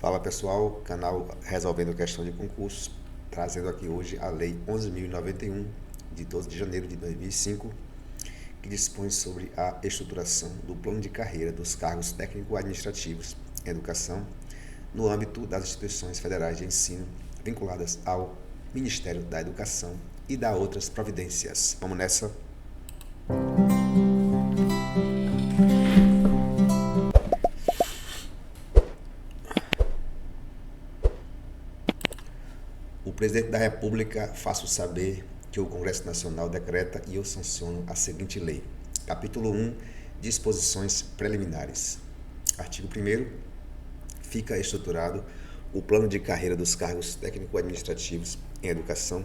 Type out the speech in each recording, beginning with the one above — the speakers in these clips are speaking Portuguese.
Fala pessoal, canal Resolvendo Questão de Concursos, trazendo aqui hoje a Lei 11.091, de 12 de janeiro de 2005, que dispõe sobre a estruturação do plano de carreira dos cargos técnico-administrativos em educação no âmbito das instituições federais de ensino vinculadas ao Ministério da Educação e da outras providências. Vamos nessa? O Presidente da República faço saber que o Congresso Nacional decreta e eu sanciono a seguinte lei. Capítulo 1. Disposições preliminares. Artigo 1º. Fica estruturado o plano de carreira dos cargos técnico-administrativos em educação,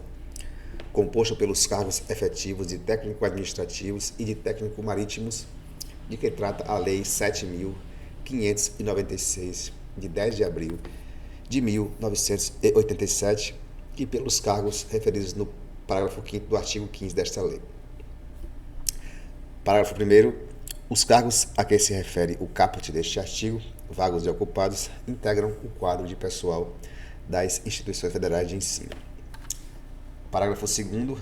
composto pelos cargos efetivos de técnico-administrativos e de técnico-marítimos, de que trata a Lei 7.596, de 10 de abril de 1987, e pelos cargos referidos no parágrafo 5º do artigo 15 desta lei. Parágrafo 1º. Os cargos a que se refere o caput deste artigo, vagos e ocupados, integram o quadro de pessoal das instituições federais de ensino. Parágrafo 2º.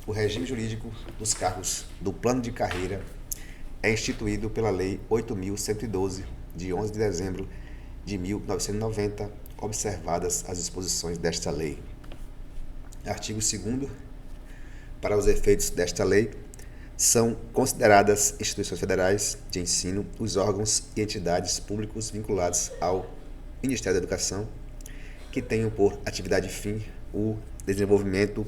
O regime jurídico dos cargos do plano de carreira é instituído pela Lei 8.112, de 11 de dezembro de 1990, observadas as disposições desta lei. Artigo 2º. Para os efeitos desta lei, são consideradas instituições federais de ensino os órgãos e entidades públicos vinculados ao Ministério da Educação, que tenham por atividade fim o desenvolvimento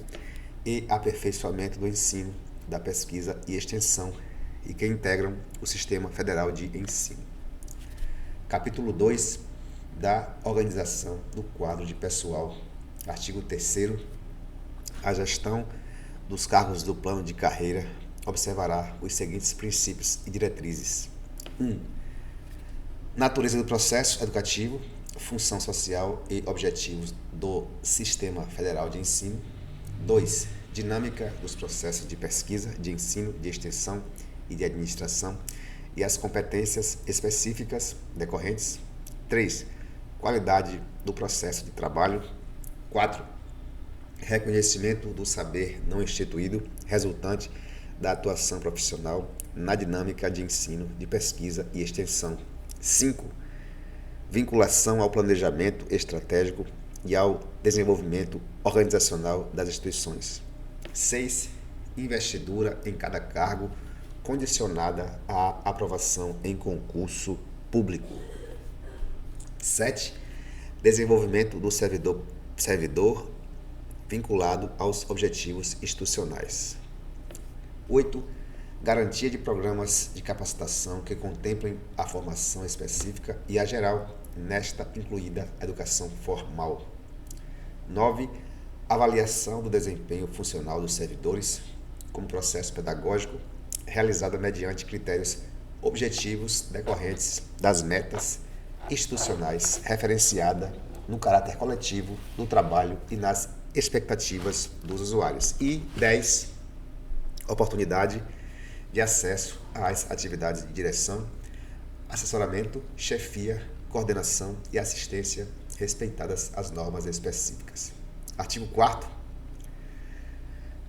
e aperfeiçoamento do ensino, da pesquisa e extensão, e que integram o Sistema Federal de Ensino. Capítulo 2. Da organização do quadro de pessoal. Artigo 3º. A gestão dos cargos do plano de carreira observará os seguintes princípios e diretrizes. 1. Natureza do processo educativo, função social e objetivos do Sistema Federal de Ensino. 2. Dinâmica dos processos de pesquisa, de ensino, de extensão e de administração e as competências específicas decorrentes. 3. Qualidade do processo de trabalho. 4. Reconhecimento do saber não instituído resultante da atuação profissional na dinâmica de ensino, de pesquisa e extensão. 5. Vinculação ao planejamento estratégico e ao desenvolvimento organizacional das instituições. 6. Investidura em cada cargo condicionada à aprovação em concurso público. 7. Desenvolvimento do servidor vinculado aos objetivos institucionais. 8. Garantia de programas de capacitação que contemplem a formação específica e a geral, nesta incluída a educação formal. 9. Avaliação do desempenho funcional dos servidores como processo pedagógico, realizada mediante critérios objetivos decorrentes das metas institucionais, referenciada no caráter coletivo do trabalho e nas expectativas dos usuários. E 10. Oportunidade de acesso às atividades de direção, assessoramento, chefia, coordenação e assistência, respeitadas as normas específicas. Artigo 4º.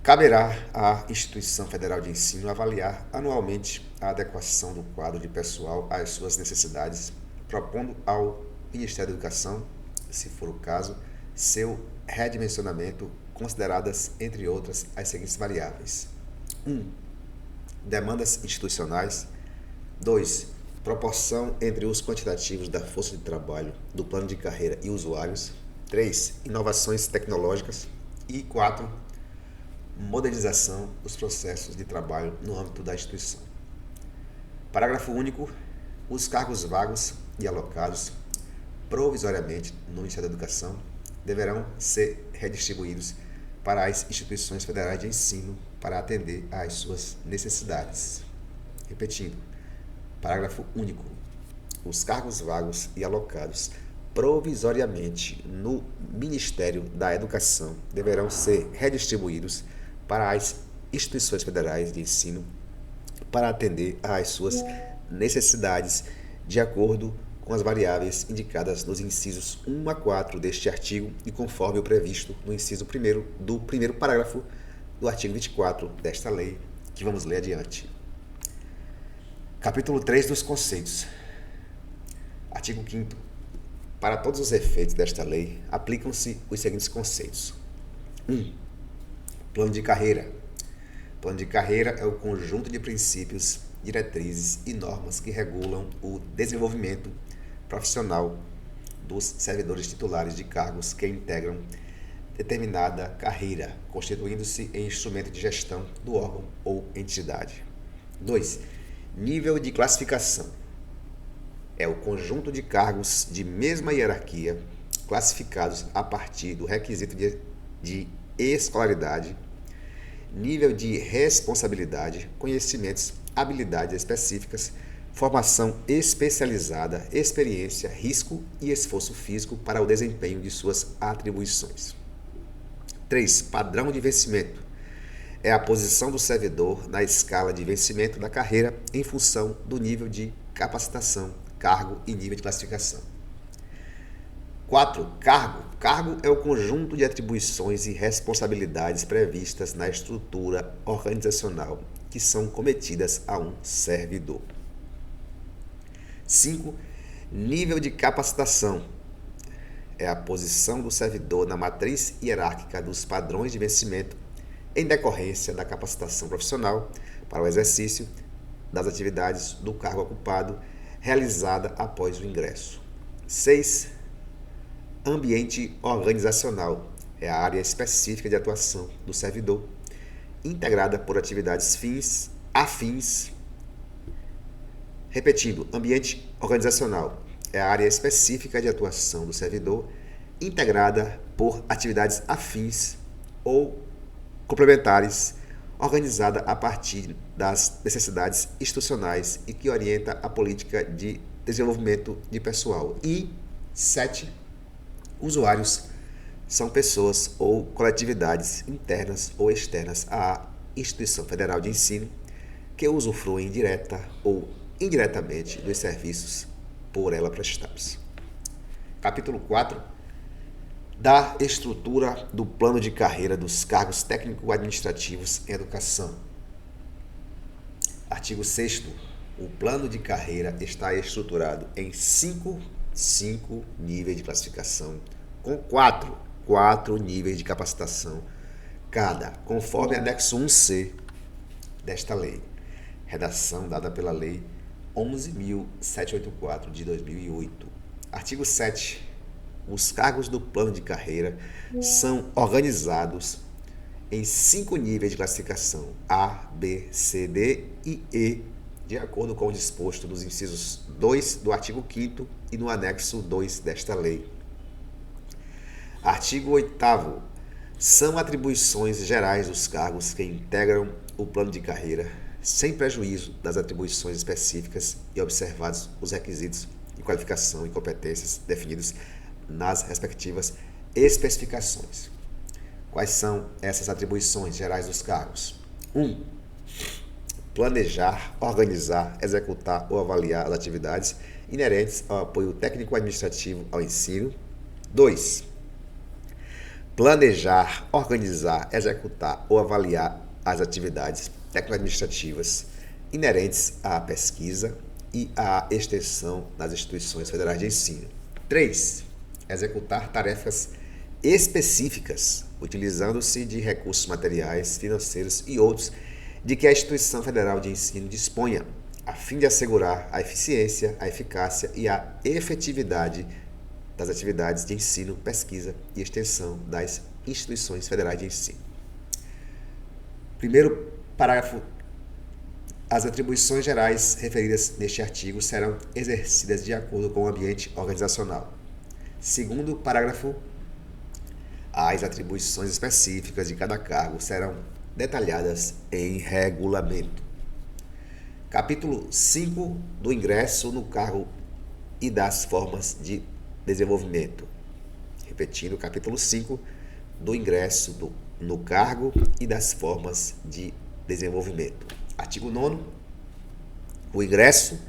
Caberá à Instituição Federal de Ensino avaliar anualmente a adequação do quadro de pessoal às suas necessidades, propondo ao Ministério da Educação, se for o caso, seu redimensionamento, consideradas, entre outras, as seguintes variáveis. 1. Demandas institucionais. 2. Proporção entre os quantitativos da força de trabalho do plano de carreira e usuários. 3. Inovações tecnológicas. E 4. Modernização dos processos de trabalho no âmbito da instituição. Parágrafo único. Os cargos vagos e alocados provisoriamente no Ministério da Educação deverão ser redistribuídos para as instituições federais de ensino para atender às suas necessidades. Repetindo, parágrafo único. Os cargos vagos e alocados provisoriamente no Ministério da Educação deverão ser redistribuídos para as instituições federais de ensino para atender às suas necessidades de acordo com com as variáveis indicadas nos incisos 1 a 4 deste artigo e conforme o previsto no inciso 1º do primeiro parágrafo do artigo 24 desta lei, que vamos ler adiante. Capítulo 3 dos conceitos. Artigo 5º. Para todos os efeitos desta lei, aplicam-se os seguintes conceitos. 1. Plano de carreira. Plano de carreira é o conjunto de princípios, diretrizes e normas que regulam o desenvolvimento profissional dos servidores titulares de cargos que integram determinada carreira, constituindo-se em instrumento de gestão do órgão ou entidade. 2. Nível de classificação. É o conjunto de cargos de mesma hierarquia classificados a partir do requisito de escolaridade, nível de responsabilidade, conhecimentos, habilidades específicas, formação especializada, experiência, risco e esforço físico para o desempenho de suas atribuições. 3. Padrão de vencimento. É a posição do servidor na escala de vencimento da carreira em função do nível de capacitação, cargo e nível de classificação. 4. Cargo. Cargo é o conjunto de atribuições e responsabilidades previstas na estrutura organizacional que são cometidas a um servidor. 5. Nível de capacitação. É a posição do servidor na matriz hierárquica dos padrões de vencimento em decorrência da capacitação profissional para o exercício das atividades do cargo ocupado realizada após o ingresso. 6. Ambiente organizacional. É a área específica de atuação do servidor, integrada por atividades afins. Repetindo, ambiente organizacional é a área específica de atuação do servidor, integrada por atividades afins ou complementares, organizada a partir das necessidades institucionais e que orienta a política de desenvolvimento de pessoal. E 7. Usuários são pessoas ou coletividades internas ou externas à instituição federal de ensino que usufruem direta ou indiretamente dos serviços por ela prestados. Capítulo 4. Da estrutura do plano de carreira dos cargos técnico-administrativos em educação. Artigo 6º. O plano de carreira está estruturado em 5 níveis de classificação, com 4 níveis de capacitação cada, conforme anexo 1C desta lei. Redação dada pela Lei 11.784 de 2008. Artigo 7. Os cargos do plano de carreira são organizados em 5 níveis de classificação A, B, C, D e E, de acordo com o disposto nos incisos 2 do artigo 5º e no anexo 2 desta lei. Artigo 8º. São atribuições gerais dos cargos que integram o plano de carreira, sem prejuízo das atribuições específicas e observados os requisitos de qualificação e competências definidos nas respectivas especificações. Quais são essas atribuições gerais dos cargos? 1. Planejar, organizar, executar ou avaliar as atividades inerentes ao apoio técnico-administrativo ao ensino. 2. Planejar, organizar, executar ou avaliar as atividades técnico-administrativas inerentes à pesquisa e à extensão nas instituições federais de ensino. 3. Executar tarefas específicas, utilizando-se de recursos materiais, financeiros e outros de que a instituição federal de ensino disponha, a fim de assegurar a eficiência, a eficácia e a efetividade das atividades de ensino, pesquisa e extensão das instituições federais de ensino. Primeiro parágrafo. As atribuições gerais referidas neste artigo serão exercidas de acordo com o ambiente organizacional. Segundo parágrafo. As atribuições específicas de cada cargo serão detalhadas em regulamento. Capítulo 5 do ingresso no cargo e das formas de desenvolvimento. Repetindo, capítulo 5 do ingresso no cargo e das formas de desenvolvimento. Artigo 9º. O ingresso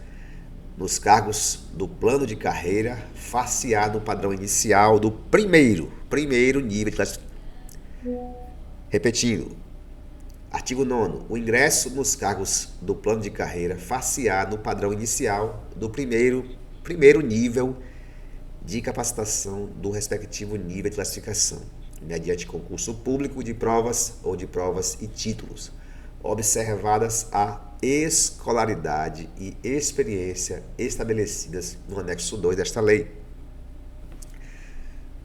nos cargos do plano de carreira, far-se-á no padrão inicial do primeiro nível de classificação. Repetindo, artigo 9º. O ingresso nos cargos do plano de carreira far-se-á no padrão inicial do primeiro nível de capacitação do respectivo nível de classificação, mediante concurso público de provas ou de provas e títulos, observadas a escolaridade e experiência estabelecidas no anexo 2 desta lei.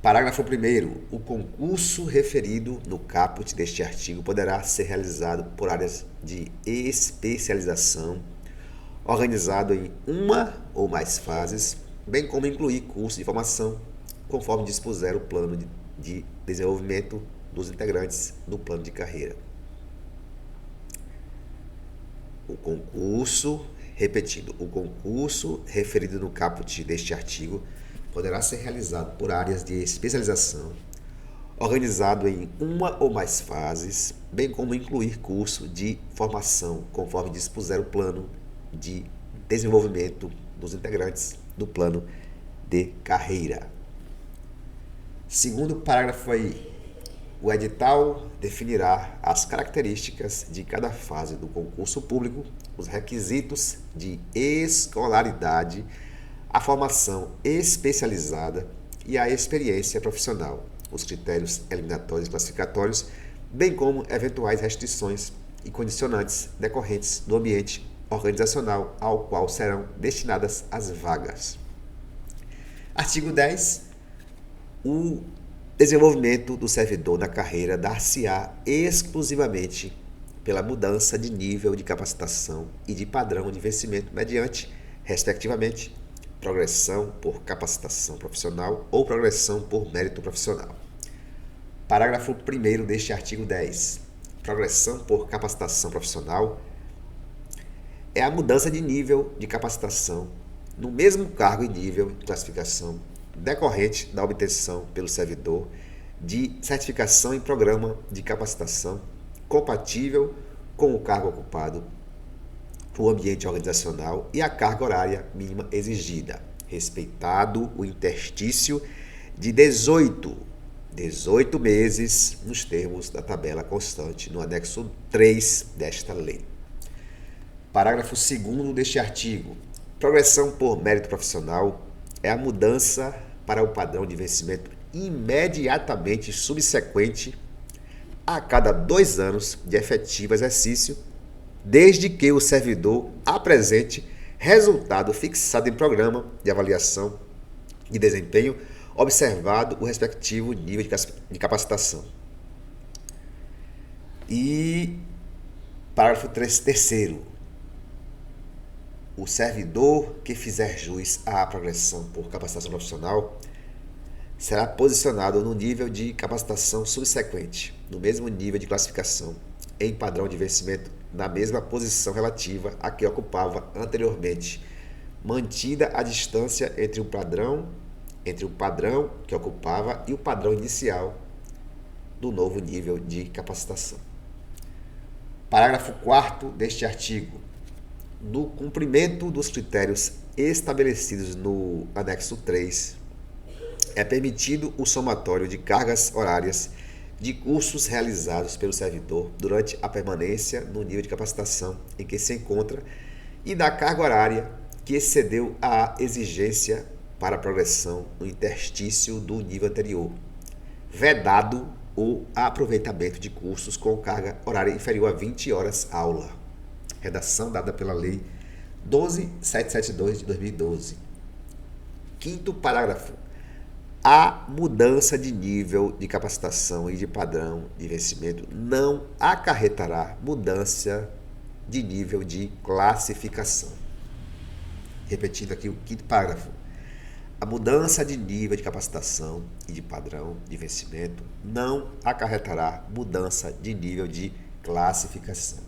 Parágrafo 1º. O concurso referido no caput deste artigo poderá ser realizado por áreas de especialização, organizado em uma ou mais fases, bem como incluir curso de formação, conforme dispuser o plano de desenvolvimento dos integrantes do plano de carreira. Repetindo, o concurso referido no caput deste artigo poderá ser realizado por áreas de especialização, organizado em uma ou mais fases, bem como incluir curso de formação, conforme dispuser o plano de desenvolvimento dos integrantes do plano de carreira. Segundo parágrafo aí, o edital definirá as características de cada fase do concurso público, os requisitos de escolaridade, a formação especializada e a experiência profissional, os critérios eliminatórios e classificatórios, bem como eventuais restrições e condicionantes decorrentes do ambiente organizacional ao qual serão destinadas as vagas. Artigo 10. O desenvolvimento do servidor na carreira dar-se-á exclusivamente pela mudança de nível de capacitação e de padrão de vencimento mediante, respectivamente, progressão por capacitação profissional ou progressão por mérito profissional. Parágrafo 1º deste artigo 10. Progressão por capacitação profissional é a mudança de nível de capacitação no mesmo cargo e nível de classificação decorrente da obtenção pelo servidor de certificação em programa de capacitação compatível com o cargo ocupado, o ambiente organizacional e a carga horária mínima exigida, respeitado o interstício de 18 meses nos termos da tabela constante no anexo 3 desta lei. Parágrafo 2º deste artigo. Progressão por mérito profissional é a mudança para o padrão de vencimento imediatamente subsequente a cada 2 anos de efetivo exercício, desde que o servidor apresente resultado fixado em programa de avaliação de desempenho, observado o respectivo nível de capacitação. E parágrafo 3º. O servidor que fizer jus à progressão por capacitação profissional será posicionado no nível de capacitação subsequente, no mesmo nível de classificação, em padrão de vencimento, na mesma posição relativa a que ocupava anteriormente, mantida a distância entre o padrão que ocupava e o padrão inicial do novo nível de capacitação. Parágrafo 4º deste artigo. No cumprimento dos critérios estabelecidos no anexo 3, é permitido o somatório de cargas horárias de cursos realizados pelo servidor durante a permanência no nível de capacitação em que se encontra e da carga horária que excedeu a exigência para a progressão no interstício do nível anterior, vedado o aproveitamento de cursos com carga horária inferior a 20 horas aula. Redação dada pela Lei 12.772 de 2012. Quinto parágrafo. A mudança de nível de capacitação e de padrão de vencimento não acarretará mudança de nível de classificação. Repetindo aqui o quinto parágrafo. A mudança de nível de capacitação e de padrão de vencimento não acarretará mudança de nível de classificação.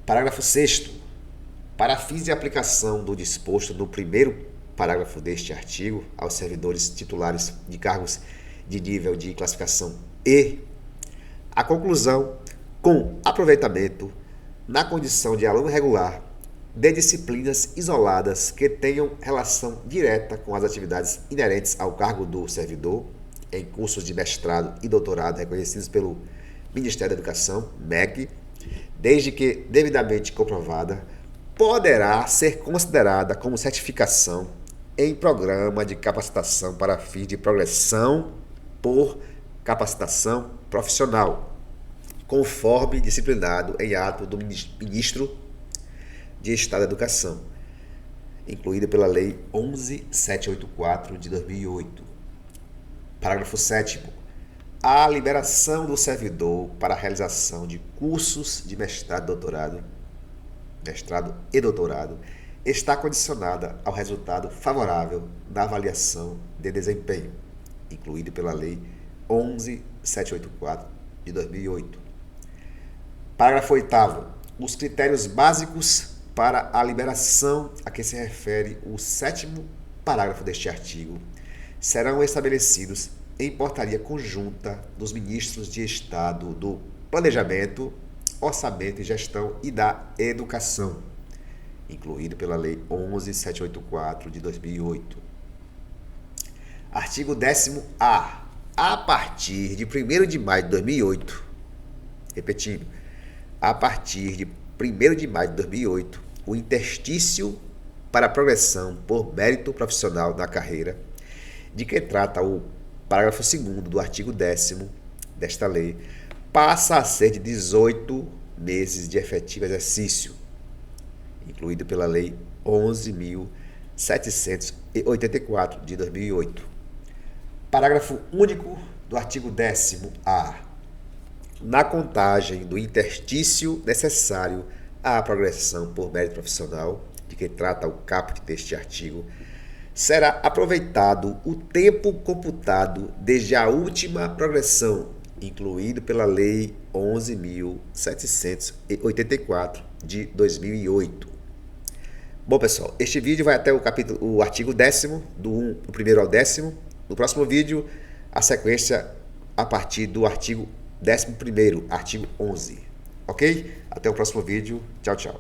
Parágrafo 6º. Para fins de aplicação do disposto no primeiro parágrafo deste artigo aos servidores titulares de cargos de nível de classificação E, a conclusão com aproveitamento na condição de aluno regular de disciplinas isoladas que tenham relação direta com as atividades inerentes ao cargo do servidor em cursos de mestrado e doutorado reconhecidos pelo Ministério da Educação, MEC, desde que devidamente comprovada, poderá ser considerada como certificação em programa de capacitação para fins de progressão por capacitação profissional, conforme disciplinado em ato do Ministro de Estado da Educação, incluído pela Lei 11.784 de 2008. Parágrafo 7º. A liberação do servidor para a realização de cursos de mestrado e doutorado está condicionada ao resultado favorável da avaliação de desempenho, incluído pela Lei 11.784 de 2008. Parágrafo 8º. Os critérios básicos para a liberação a que se refere o 7º parágrafo deste artigo serão estabelecidos em portaria conjunta dos ministros de Estado do Planejamento, Orçamento e Gestão e da Educação, incluído pela Lei 11.784 de 2008. Artigo 10º-A. A partir de 1º de maio de 2008, repetindo, a partir de 1º de maio de 2008, o interstício para a progressão por mérito profissional na carreira, de que trata o parágrafo 2º do artigo 10º desta lei, passa a ser de 18 meses de efetivo exercício, incluído pela Lei 11.784 de 2008. Parágrafo único do artigo 10º-A. Na contagem do interstício necessário à progressão por mérito profissional, de que trata o caput deste artigo, será aproveitado o tempo computado desde a última progressão, incluído pela Lei 11.784 de 2008. Bom, pessoal, este vídeo vai até o artigo 10º, do 1º ao 10º. No próximo vídeo, a sequência a partir do artigo 11º, artigo 11. Ok? Até o próximo vídeo. Tchau, tchau.